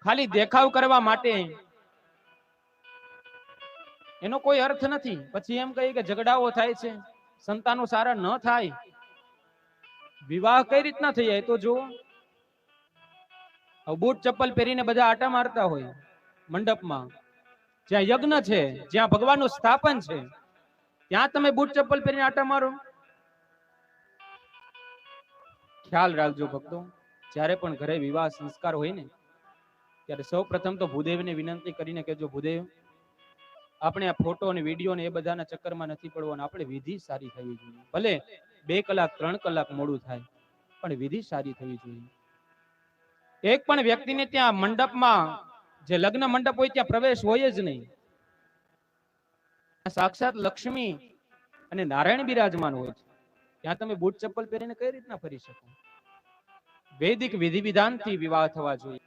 ખાલી દેખાવ કરવા માટે એનો કોઈ અર્થ નથી. પછી એમ કહીએ કે ઝઘડાઓ થાય છે, સંતાનો સારા ન થાય, વિવાહ કઈ રીતના થઈ જાય તો જુઓ. બૂટ ચપ્પલ પહેરીને બધા આટા મારતા હોય મંડપમાં, જ્યાં યજ્ઞ છે, જ્યાં ભગવાનનું સ્થાપન છે, ત્યાં તમે બૂટ ચપ્પલ પહેરીને આટા મારો. ખ્યાલ રાખજો ભક્તો, જ્યારે પણ ઘરે વિવાહ સંસ્કાર હોય ને ત્યારે સૌ પ્રથમ તો ભૂદેવને વિનંતી કરીને કેજો, ભૂદેવ આપણે આ ફોટો અને વિડીયો ને એ બધાના ચક્કરમાં નથી પડવાનું. આપણે વિધિ સારી થવી જોઈએ. ભલે 2 કલાક 3 કલાક મોડું થાય, પણ વિધિ સારી થવી જોઈએ. એક પણ વ્યક્તિને ત્યાં મંડપમાં, જે લગ્ન મંડપ હોય ત્યાં પ્રવેશ હોય જ નહીં. સાક્ષાત લક્ષ્મી અને નારાયણ બિરાજમાન હોય છે, ત્યાં તમે બૂટ ચપ્પલ પહેરીને કઈ રીતના ફરી શકો? વૈદિક વિધિ વિધાનથી વિવાહ થવા જોઈએ.